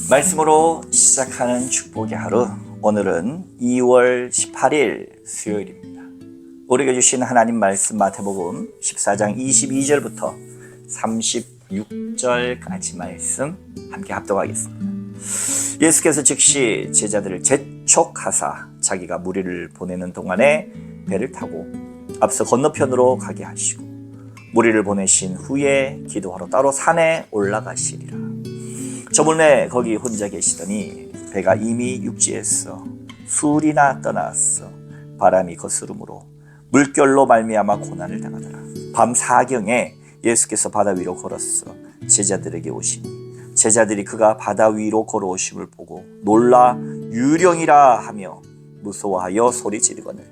말씀으로 시작하는 축복의 하루, 오늘은 2월 18일 수요일입니다. 우리에게 주신 하나님 말씀 마태복음 14장 22절부터 36절까지 말씀 함께 합독하겠습니다. 예수께서 즉시 제자들을 재촉하사 자기가 무리를 보내는 동안에 배를 타고 앞서 건너편으로 가게 하시고 무리를 보내신 후에 기도하러 따로 산에 올라가시리라. 저물매 거기 혼자 계시더니 배가 이미 육지에서 술이나 떠났어 바람이 거스름으로 물결로 말미암아 고난을 당하더라. 밤 사경에 예수께서 바다 위로 걸었어 제자들에게 오시니 제자들이 그가 바다 위로 걸어오심을 보고 놀라 유령이라 하며 무서워하여 소리 지르거늘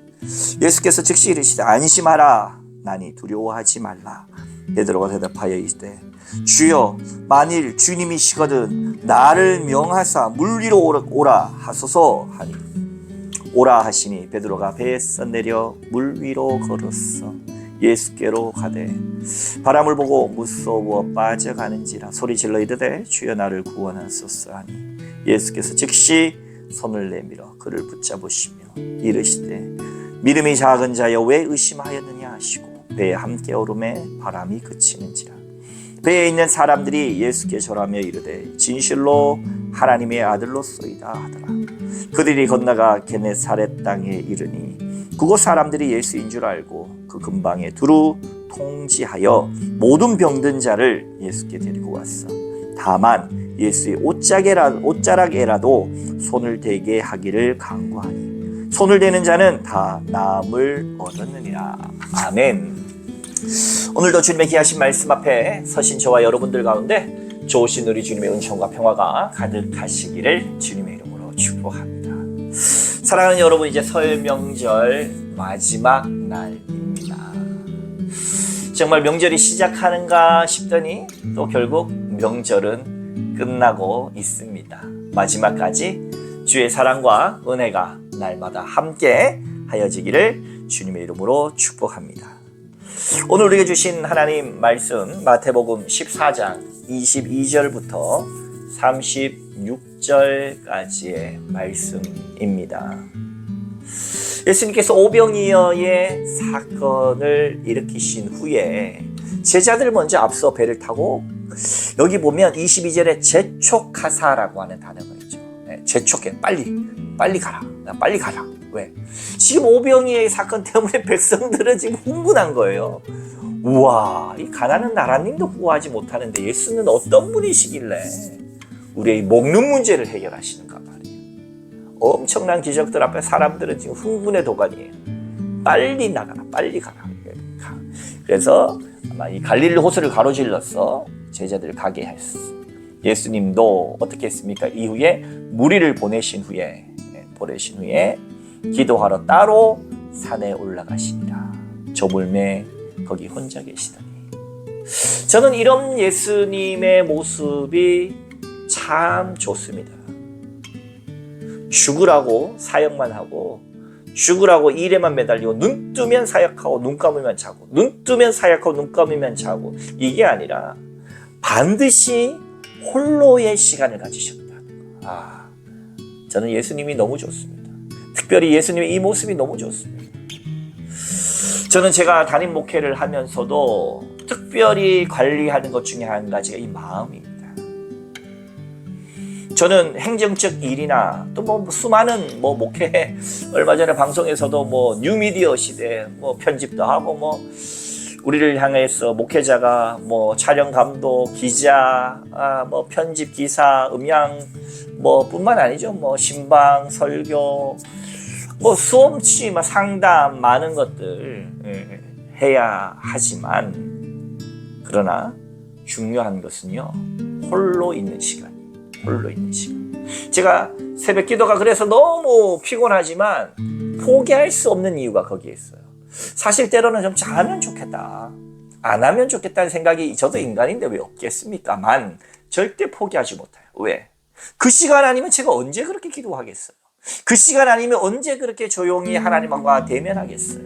예수께서 즉시 이르시되 안심하라 나니 두려워하지 말라. 베드로가 대답하여 이르되 주여 만일 주님이시거든 나를 명하사 물 위로 오라 하소서 하니 오라 하시니 베드로가 배에서 내려 물 위로 걸었어 예수께로 가되 바람을 보고 무서워 빠져가는지라 소리질러 이르되 주여 나를 구원하소서 하니 예수께서 즉시 손을 내밀어 그를 붙잡으시며 이르시되 믿음이 작은 자여 왜 의심하였느냐 하시고 배에 함께 오르매 바람이 그치는지라. 배에 있는 사람들이 예수께 절하며 이르되 진실로 하나님의 아들로소이다 하더라. 그들이 건너가 게네사렛 땅에 이르니 그곳 사람들이 예수인 줄 알고 그 근방에 두루 통지하여 모든 병든 자를 예수께 데리고 왔어. 다만 예수의 옷자락에라도 손을 대게 하기를 간구하니 손을 대는 자는 다 나음을 얻었느니라. 아멘. 오늘도 주님의 귀하신 말씀 앞에 서신 저와 여러분들 가운데 좋으신 우리 주님의 은총과 평화가 가득하시기를 주님의 이름으로 축복합니다. 사랑하는 여러분, 이제 설 명절 마지막 날입니다. 정말 명절이 시작하는가 싶더니 또 결국 명절은 끝나고 있습니다. 마지막까지 주의 사랑과 은혜가 날마다 함께 하여지기를 주님의 이름으로 축복합니다. 오늘 우리에게 주신 하나님 말씀 마태복음 14장 22절부터 36절까지의 말씀입니다. 예수님께서 오병이어의 사건을 일으키신 후에 제자들 먼저 앞서 배를 타고 여기 보면 22절에 재촉하사라고 하는 단어가 있죠. 재촉해 빨리 가라. 빨리 가라. 왜? 지금 오병이어의 사건 때문에 백성들은 지금 흥분한 거예요. 우와, 이 가난한 나라님도 구하지 못하는데 예수는 어떤 분이시길래 우리의 먹는 문제를 해결하시는가 말이에요. 엄청난 기적들 앞에 사람들은 지금 흥분의 도가니에요. 빨리 나가라, 빨리 가라. 그래서 아마 이 갈릴리 호수를 가로질러서 제자들을 가게 했어. 예수님도 어떻게 했습니까? 이후에 무리를 보내신 후에 기도하러 따로 산에 올라가시니라. 저물매 거기 혼자 계시더니. 저는 이런 예수님의 모습이 참 좋습니다. 죽으라고 사역만 하고 죽으라고 일에만 매달리고 눈 뜨면 사역하고 눈 감으면 자고 눈 뜨면 사역하고 눈 감으면 자고 이게 아니라 반드시 홀로의 시간을 가지셨다는 거. 저는 예수님이 너무 좋습니다. 특별히 예수님의 이 모습이 너무 좋습니다. 저는 제가 담임 목회를 하면서도 특별히 관리하는 것 중에 한 가지가 이 마음입니다. 저는 행정적 일이나 또 수많은 목회, 얼마 전에 방송에서도 뉴미디어 시대 편집도 하고 우리를 향해서 목회자가 촬영 감독, 기자, 편집 기사, 음향 뿐만 아니죠. 신방, 설교, 수험치, 상담 많은 것들 해야 하지만 그러나 중요한 것은요. 홀로 있는 시간. 제가 새벽 기도가 그래서 너무 피곤하지만 포기할 수 없는 이유가 거기에 있어요. 사실 때로는 좀 잘하면 좋겠다. 안 하면 좋겠다는 생각이 저도 인간인데 왜 없겠습니까만 절대 포기하지 못해요. 왜? 그 시간 아니면 제가 언제 그렇게 기도하겠어요? 그 시간 아니면 언제 그렇게 조용히 하나님과 대면하겠어요?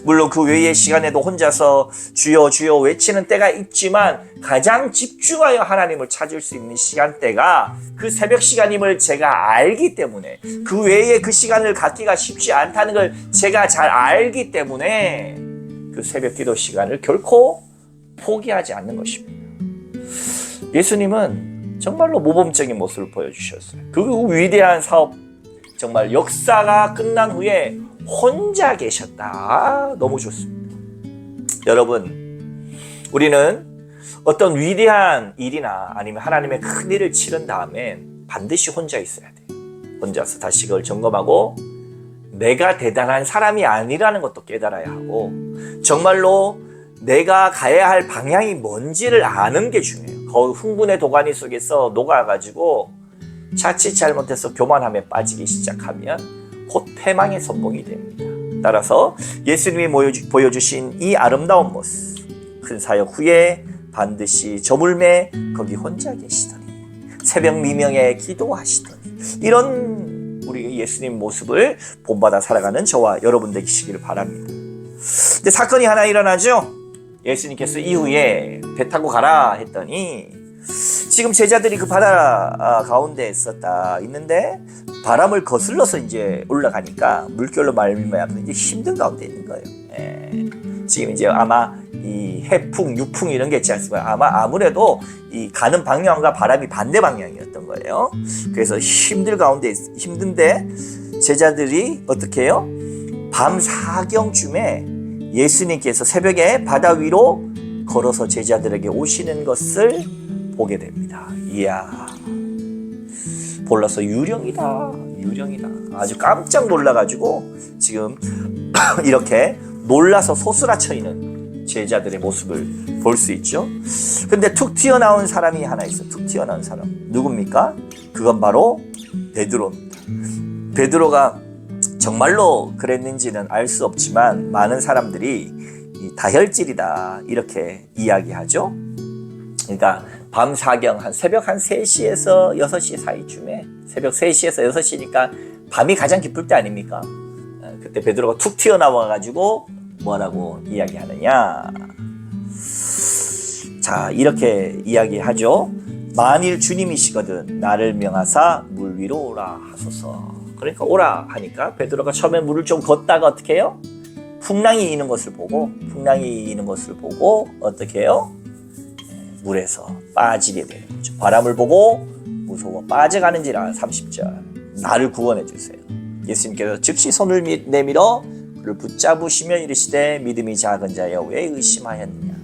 물론 그 외의 시간에도 혼자서 주여 주여 외치는 때가 있지만 가장 집중하여 하나님을 찾을 수 있는 시간대가 그 새벽 시간임을 제가 알기 때문에, 그 외에 그 시간을 갖기가 쉽지 않다는 걸 제가 잘 알기 때문에 그 새벽 기도 시간을 결코 포기하지 않는 것입니다. 예수님은 정말로 모범적인 모습을 보여주셨어요. 그 위대한 사업, 정말 역사가 끝난 후에 혼자 계셨다. 너무 좋습니다. 여러분, 우리는 어떤 위대한 일이나 아니면 하나님의 큰 일을 치른 다음엔 반드시 혼자 있어야 돼요. 혼자서 다시 그걸 점검하고 내가 대단한 사람이 아니라는 것도 깨달아야 하고, 정말로 내가 가야 할 방향이 뭔지를 아는 게 중요해요. 그 흥분의 도가니 속에서 녹아가지고 자칫 잘못해서 교만함에 빠지기 시작하면 곧 패망의 선봉이 됩니다. 따라서 예수님이 보여주신 이 아름다운 모습, 큰 사역 후에 반드시 저물매 거기 혼자 계시더니 새벽 미명에 기도하시더니, 이런 우리 예수님 모습을 본받아 살아가는 저와 여러분 되시기를 바랍니다. 근데 사건이 하나 일어나죠. 예수님께서 이후에 배 타고 가라 했더니 지금 제자들이 그 바다 가운데 있는데 바람을 거슬러서 이제 올라가니까 물결로 말미암아 이제 힘든 가운데 있는 거예요. 지금 이제 아마 이 해풍, 유풍 이런 게 있지 않습니까? 아무래도 이 가는 방향과 바람이 반대 방향이었던 거예요. 그래서 힘든데 제자들이 어떻게 해요? 밤 사경쯤에 예수님께서 새벽에 바다 위로 걸어서 제자들에게 오시는 것을 보게 됩니다. 이야, 볼라서 유령이다. 아주 깜짝 놀라가지고 지금 이렇게 놀라서 소스라쳐 있는 제자들의 모습을 볼 수 있죠. 근데 툭 튀어나온 사람이 하나 있어. 툭 튀어나온 사람 누굽니까? 그건 바로 베드로입니다. 베드로가 정말로 그랬는지는 알 수 없지만 많은 사람들이 다혈질이다 이렇게 이야기하죠. 그러니까 밤 사경 새벽 한 3시에서 6시 사이쯤에, 새벽 3시에서 6시니까 밤이 가장 깊을 때 아닙니까? 그때 베드로가 툭 튀어나와가지고 뭐라고 이야기하느냐. 자, 이렇게 이야기하죠. 만일 주님이시거든 나를 명하사 물 위로 오라 하소서. 그러니까 오라 하니까 베드로가 처음에 물을 좀 걷다가 어떻게 해요? 풍랑이 이는 것을 보고 어떻게 해요? 물에서 빠지게 되는 거죠. 바람을 보고 무서워 빠져가는지라. 30절 나를 구원해 주세요. 예수님께서 즉시 손을 내밀어 그를 붙잡으시며 이르시되 믿음이 작은 자여 왜 의심하였느냐.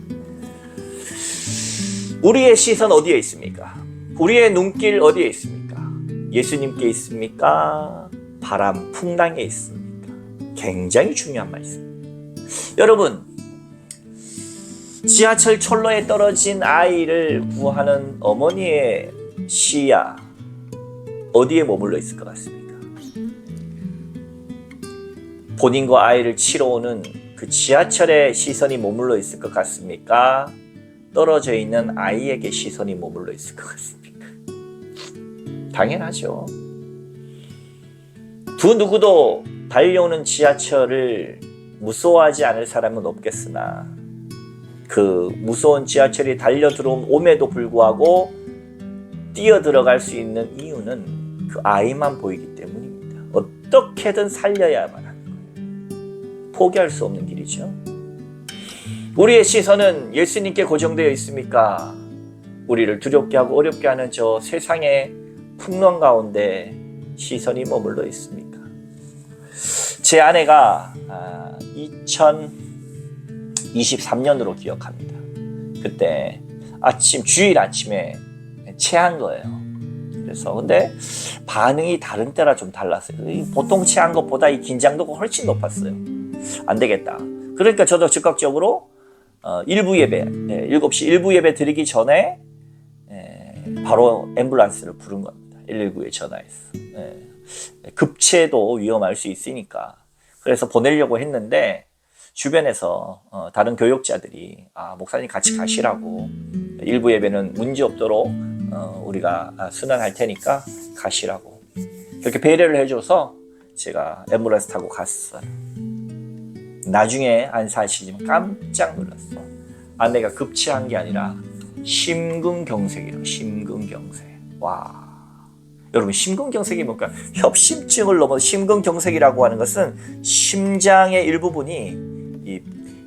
우리의 시선 어디에 있습니까? 우리의 눈길 어디에 있습니까? 예수님께 있습니까? 바람, 풍랑에 있습니까? 굉장히 중요한 말씀입니다. 여러분, 지하철 철로에 떨어진 아이를 구하는 어머니의 시야 어디에 머물러 있을 것 같습니까? 본인과 아이를 치러 오는 그 지하철에 시선이 머물러 있을 것 같습니까? 떨어져 있는 아이에게 시선이 머물러 있을 것 같습니까? 당연하죠. 두 누구도 달려오는 지하철을 무서워하지 않을 사람은 없겠으나 그 무서운 지하철이 달려 들어옴에도 불구하고 뛰어 들어갈 수 있는 이유는 그 아이만 보이기 때문입니다. 어떻게든 살려야만 하는 거예요. 포기할 수 없는 길이죠. 우리의 시선은 예수님께 고정되어 있습니까? 우리를 두렵게 하고 어렵게 하는 저 세상의 풍랑 가운데 시선이 머물러 있습니까? 제 아내가 2023년으로 기억합니다. 그때 주일 아침에 체한 거예요. 그래서 근데 반응이 다른 때라 좀 달랐어요. 보통 체한 것보다 이 긴장도가 훨씬 높았어요. 안 되겠다. 그러니까 저도 즉각적으로 7시 일부 예배 드리기 전에 바로 앰뷸런스를 부른 겁니다. 119에 전화해서. 급체도 위험할 수 있으니까. 그래서 보내려고 했는데 주변에서 다른 교역자들이 목사님 같이 가시라고, 일부 예배는 문제 없도록 우리가 순환할 테니까 가시라고 그렇게 배려를 해줘서 제가 앰뷸런스 타고 갔어요. 나중에 안 사시지만 깜짝 놀랐어. 아내가 급체한 게 아니라 심근경색이라고. 심근경색. 와. 여러분, 심근경색이 뭘까? 협심증을 넘어 심근경색이라고 하는 것은 심장의 일부분이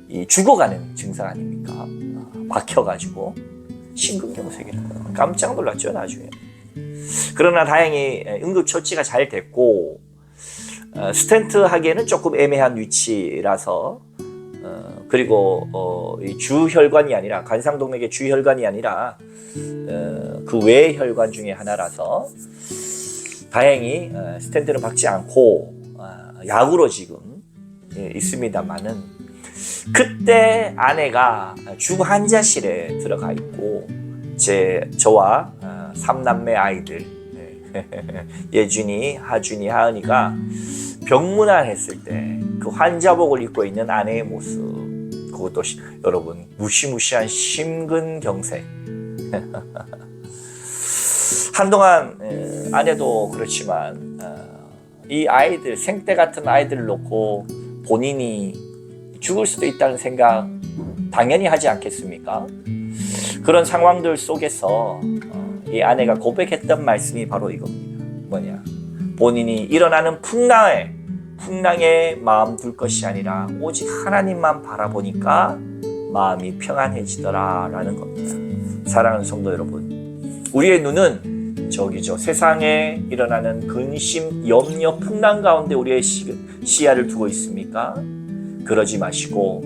이 죽어가는 증상 아닙니까? 막혀가지고 심근경색이라는 거예요. 깜짝 놀랐죠, 나중에. 그러나 다행히 응급처치가 잘 됐고, 스텐트 하기에는 조금 애매한 위치라서, 그리고 이 주혈관이 아니라, 관상동맥의 주혈관이 아니라 그 외 혈관 중에 하나라서 다행히 스텐트는 박지 않고 약으로 지금 있습니다만은, 그때 아내가 중환자실에 들어가 있고 저와 3남매 아이들 예준이, 하준이, 하은이가 병문안 했을 때 그 환자복을 입고 있는 아내의 모습, 그것도 여러분 무시무시한 심근경색. 한동안 아내도 그렇지만 이 아이들, 생떼 같은 아이들을 놓고 본인이 죽을 수도 있다는 생각 당연히 하지 않겠습니까? 그런 상황들 속에서 이 아내가 고백했던 말씀이 바로 이겁니다. 뭐냐? 본인이 일어나는 풍랑에 마음 둘 것이 아니라 오직 하나님만 바라보니까 마음이 평안해지더라라는 겁니다. 사랑하는 성도 여러분, 우리의 눈은 저기죠, 세상에 일어나는 근심, 염려, 풍랑 가운데 우리의 시야를 두고 있습니까? 그러지 마시고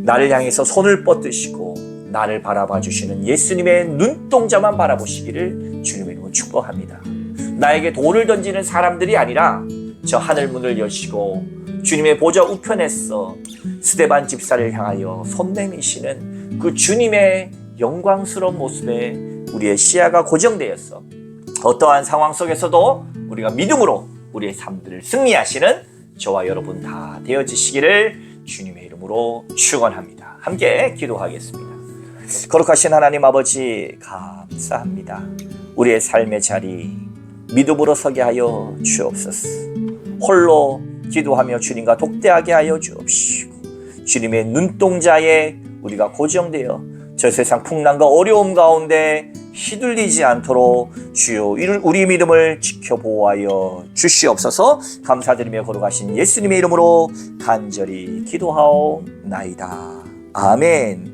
나를 향해서 손을 뻗으시고 나를 바라봐 주시는 예수님의 눈동자만 바라보시기를 주님의 이름으로 축복합니다. 나에게 돌을 던지는 사람들이 아니라 저 하늘 문을 여시고 주님의 보좌 우편에서 스데반 집사를 향하여 손 내미시는 그 주님의 영광스러운 모습에 우리의 시야가 고정되었어. 어떠한 상황 속에서도 우리가 믿음으로 우리의 삶들을 승리하시는 저와 여러분 다 되어지시기를 주님의 이름으로 축원합니다. 함께 기도하겠습니다. 거룩하신 하나님 아버지, 감사합니다. 우리의 삶의 자리 믿음으로 서게 하여 주옵소서. 홀로 기도하며 주님과 독대하게 하여 주옵시고, 주님의 눈동자에 우리가 고정되어 저 세상 풍랑과 어려움 가운데 휘둘리지 않도록 주여 우리 믿음을 지켜보호하여 주시옵소서. 감사드리며 거룩하신 예수님의 이름으로 간절히 기도하옵나이다. 아멘.